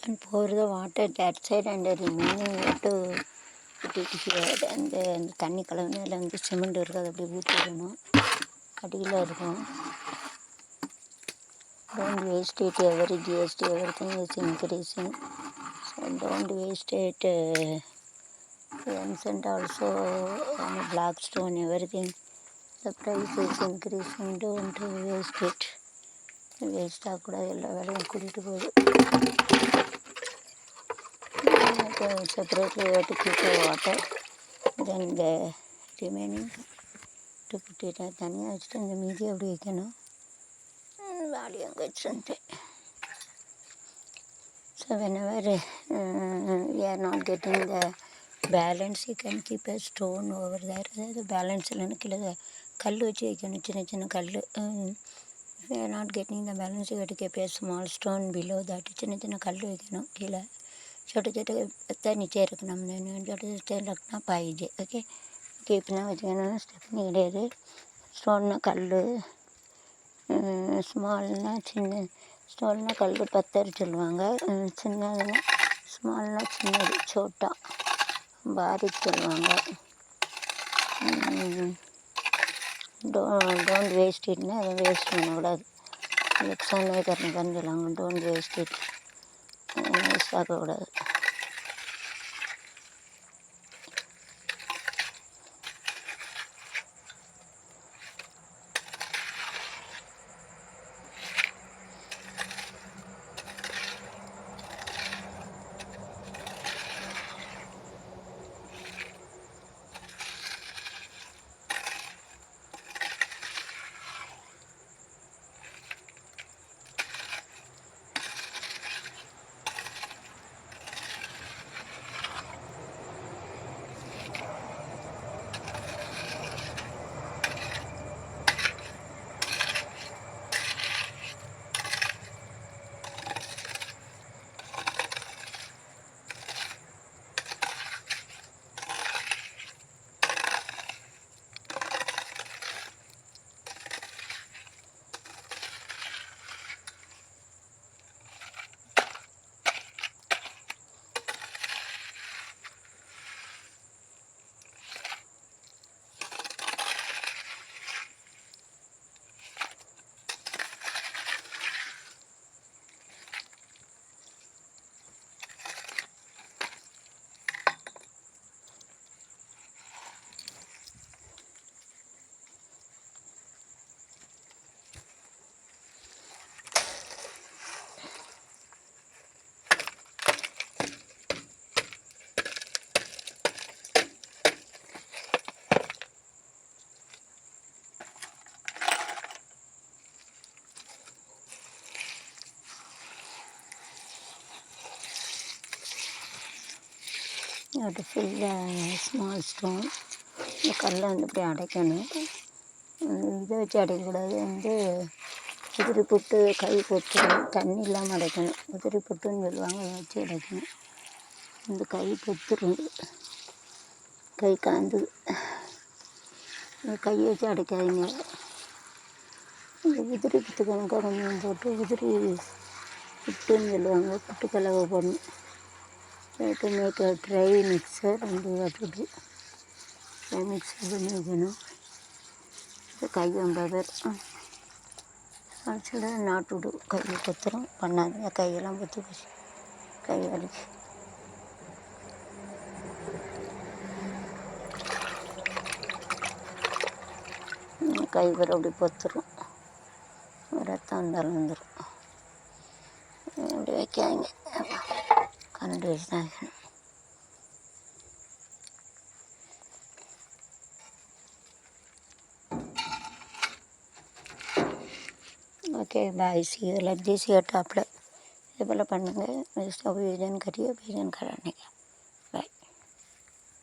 and pour the water that side and the remaining to put it here. And தண்ணி கலந்து அதில் வந்து cement இருக்குது, அதை அப்படி ஊற்றிடணும். அடியில் இருக்கும். Don't waste it. Every GST, everything is increasing. So don't waste it. And also black stone, everything. The price is increasing. Don't waste it. Waste ஆகக்கூடாது. எல்லா வேலையும் கூட்டிகிட்டு போகுது. Separately you have to keep the water. Then the remaining to put it தனியாக வச்சுட்டு இந்த மீதி அப்படி வைக்கணும். வாடி அங்கே வச்சுருந்தேன். So whenever you are not getting the balance, you can keep a stone over there. அதாவது பேலன்ஸ் இல்லைன்னு கீழே கல் வச்சு வைக்கணும், சின்ன சின்ன கல். If you are not getting the balance, you have to keep a small stone below that. சின்ன சின்ன கல் வைக்கணும் கீழே. छोटे छोटे पत्ता नीचे रखना, हमने छोटे छोटे रखना पाइजे. ओके ओके इतना वजन स्टेपनी கிடையாது. ஸ்டோன்னா கல், ஸ்மால்னா சின்ன, ஸ்டோன்னா கல் பத்தர் சொல்லுவாங்க, சின்னதுன்னா ஸ்மால்னா சின்னது, சோட்டா பாரிக் சொல்லுவாங்க. டோன்ட் வேஸ்ட் இட்னா அதை வேஸ்ட் பண்ணக்கூடாது. எக்ஸாமே கரணுக்கான்னு சொல்லுவாங்க. டோன்ட் வேஸ்ட் இட், வேஸ்ட் ஆக்கக்கூடாது. You have to fill the small stone. இந்த கல்லை வந்து இப்படி அடைக்கணும். இதை வச்சு அடைக்கக்கூடாது. உதிரி புட்டு கை பொத்துடும், தண்ணி இல்லாமல் அடைக்கணும். உதிரி புட்டுன்னு சொல்லுவாங்க, அதை வச்சு அடைக்கணும். இந்த கை பொத்துடும், கை காந்து. கையை வச்சு அடைக்காதீங்க. இந்த உதிரி புட்டு கணக்காக கொஞ்சம் போட்டு உதிரி புட்டுன்னு சொல்லுவாங்க, புட்டு கலவை போடணும். to make a dry mixer and you have to do dry mixer பண்ணி வைக்கணும். கை வம்பவர் ஆக்சுவலி நாட்டு விடு, கையை கொத்துரும், பண்ணாதுங்க. கையெல்லாம் பொத்து போச்சு, கை வலிக்கு. கை வர அப்படி பொத்துரும், ரத்தம் வந்தாலும் வந்துடும். அப்படி வைக்காதீங்க, கரண்ட் வச்சு தான் வைக்கணும். Okay bye, see you like this your டாப்பில். இது போல் பண்ணுங்கள். ஸ்டவ் யூஜன் கறியை यूजन कराने का